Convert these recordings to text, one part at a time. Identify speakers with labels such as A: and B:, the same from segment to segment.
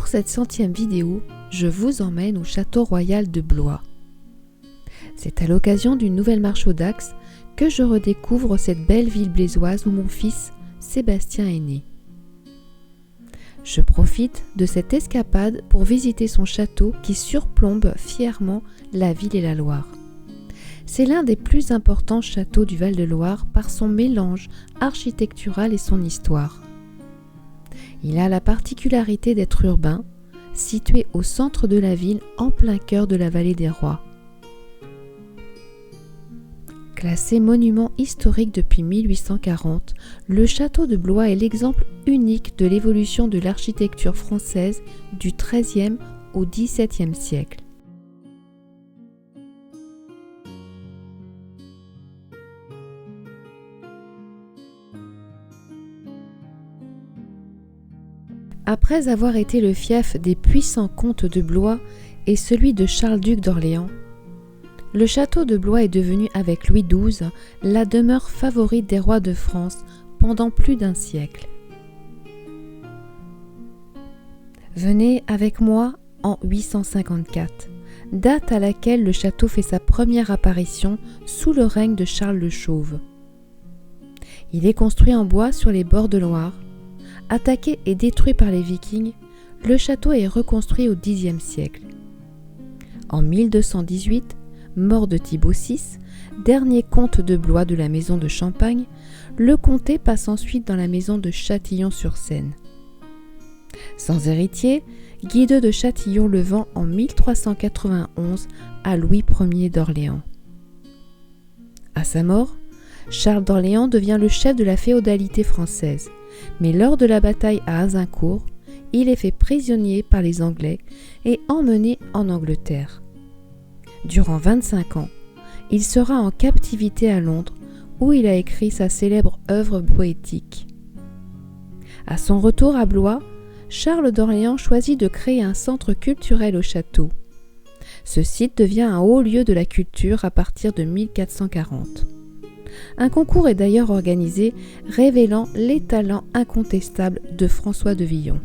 A: Pour cette 100e vidéo, je vous emmène au château royal de Blois. C'est à l'occasion d'une nouvelle marche au Dax que je redécouvre cette belle ville blésoise où mon fils Sébastien est né. Je profite de cette escapade pour visiter son château qui surplombe fièrement la ville et la Loire. C'est l'un des plus importants châteaux du Val-de-Loire par son mélange architectural et son histoire. Il a la particularité d'être urbain, situé au centre de la ville en plein cœur de la vallée des Rois. Classé monument historique depuis 1840, le château de Blois est l'exemple unique de l'évolution de l'architecture française du XIIIe au XVIIe siècle. Après avoir été le fief des puissants comtes de Blois et celui de Charles duc d'Orléans, le château de Blois est devenu avec Louis XII la demeure favorite des rois de France pendant plus d'un siècle. Venez avec moi en 854, date à laquelle le château fait sa première apparition sous le règne de Charles le Chauve. Il est construit en bois sur les bords de Loire. Attaqué et détruit par les Vikings, le château est reconstruit au Xe siècle. En 1218, mort de Thibaut VI, dernier comte de Blois de la maison de Champagne, le comté passe ensuite dans la maison de Châtillon-sur-Seine. Sans héritier, Guy II de Châtillon le vend en 1391 à Louis Ier d'Orléans. À sa mort, Charles d'Orléans devient le chef de la féodalité française, mais lors de la bataille à Azincourt, il est fait prisonnier par les Anglais et emmené en Angleterre. Durant 25 ans, il sera en captivité à Londres, où il a écrit sa célèbre œuvre poétique. À son retour à Blois, Charles d'Orléans choisit de créer un centre culturel au château. Ce site devient un haut lieu de la culture à partir de 1440. Un concours est d'ailleurs organisé révélant les talents incontestables de François de Villon.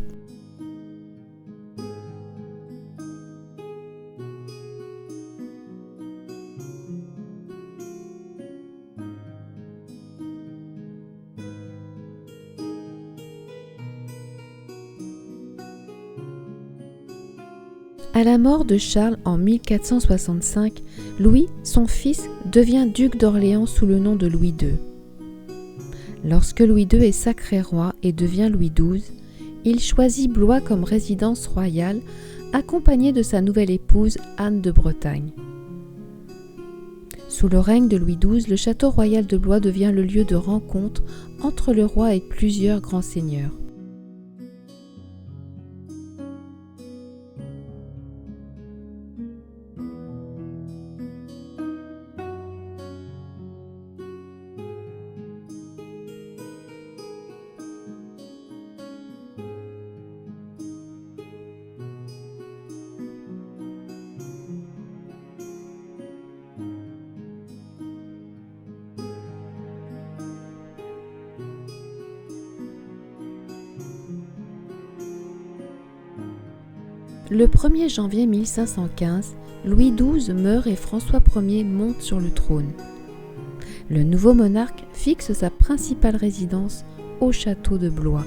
A: À la mort de Charles en 1465, Louis, son fils, devient duc d'Orléans sous le nom de Louis II. Lorsque Louis II est sacré roi et devient Louis XII, il choisit Blois comme résidence royale, accompagné de sa nouvelle épouse Anne de Bretagne. Sous le règne de Louis XII, le château royal de Blois devient le lieu de rencontre entre le roi et plusieurs grands seigneurs. Le 1er janvier 1515, Louis XII meurt et François Ier monte sur le trône. Le nouveau monarque fixe sa principale résidence au château de Blois.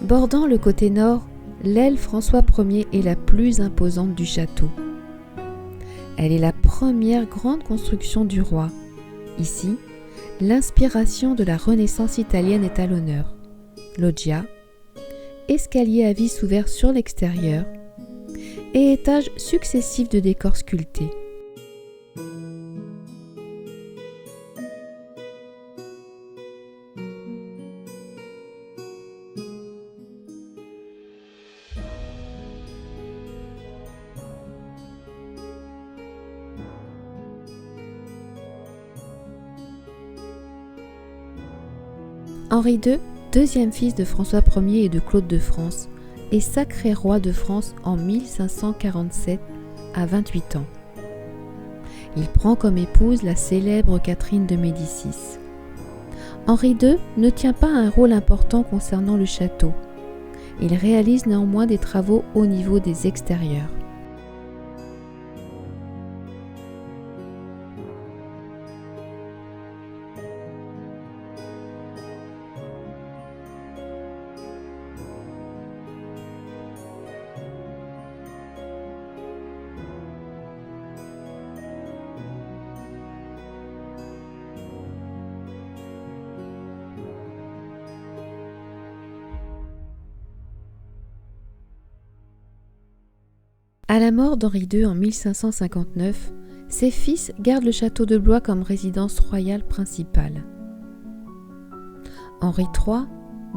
A: Bordant le côté nord, l'aile François Ier est la plus imposante du château. Elle est la première grande construction du roi. Ici, l'inspiration de la Renaissance italienne est à l'honneur. Loggia, escalier à vis ouverts sur l'extérieur et étages successifs de décors sculptés. Henri II, deuxième fils de François Ier et de Claude de France, est sacré roi de France en 1547 à 28 ans. Il prend comme épouse la célèbre Catherine de Médicis. Henri II ne tient pas un rôle important concernant le château. Il réalise néanmoins des travaux au niveau des extérieurs. À la mort d'Henri II en 1559, ses fils gardent le château de Blois comme résidence royale principale. Henri III,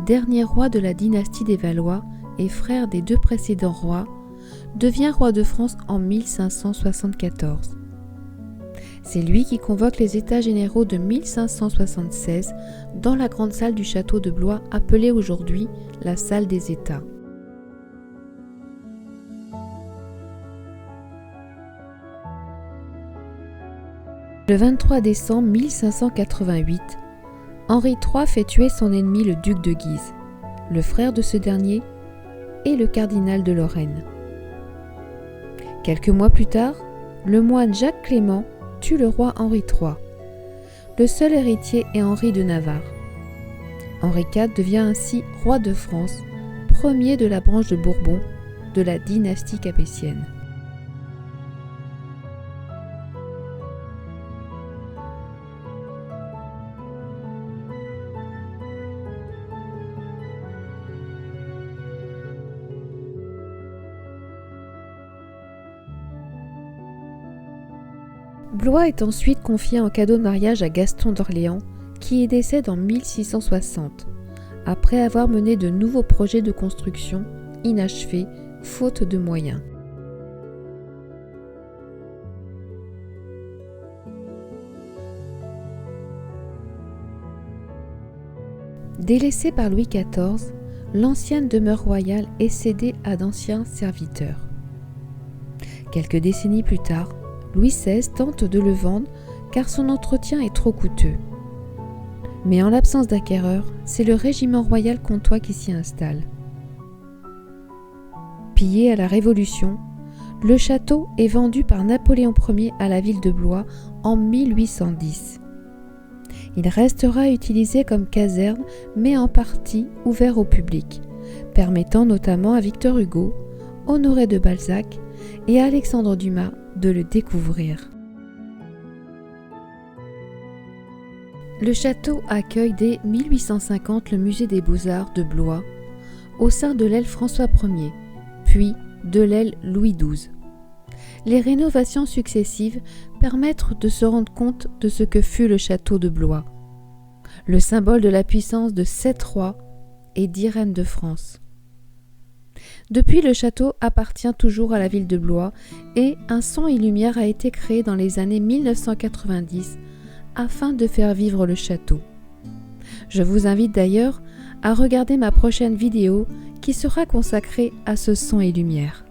A: dernier roi de la dynastie des Valois et frère des deux précédents rois, devient roi de France en 1574. C'est lui qui convoque les États généraux de 1576 dans la grande salle du château de Blois appelée aujourd'hui la salle des États. Le 23 décembre 1588, Henri III fait tuer son ennemi le duc de Guise, le frère de ce dernier et le cardinal de Lorraine. Quelques mois plus tard, le moine Jacques Clément tue le roi Henri III. Le seul héritier est Henri de Navarre. Henri IV devient ainsi roi de France, premier de la branche de Bourbon de la dynastie capétienne. Blois est ensuite confié en cadeau de mariage à Gaston d'Orléans, qui y décède en 1660, après avoir mené de nouveaux projets de construction inachevés, faute de moyens. Délaissée par Louis XIV, l'ancienne demeure royale est cédée à d'anciens serviteurs. Quelques décennies plus tard, Louis XVI tente de le vendre car son entretien est trop coûteux. Mais en l'absence d'acquéreur, c'est le régiment royal comtois qui s'y installe. Pillé à la Révolution, le château est vendu par Napoléon Ier à la ville de Blois en 1810. Il restera utilisé comme caserne, mais en partie ouvert au public, permettant notamment à Victor Hugo, Honoré de Balzac et Alexandre Dumas de le découvrir. Le château accueille dès 1850 le musée des Beaux-Arts de Blois, au sein de l'aile François Ier, puis de l'aile Louis XII. Les rénovations successives permettent de se rendre compte de ce que fut le château de Blois, le symbole de la puissance de 7 rois et 10 reines de France. Depuis, le château appartient toujours à la ville de Blois et un son et lumière a été créé dans les années 1990 afin de faire vivre le château. Je vous invite d'ailleurs à regarder ma prochaine vidéo qui sera consacrée à ce son et lumière.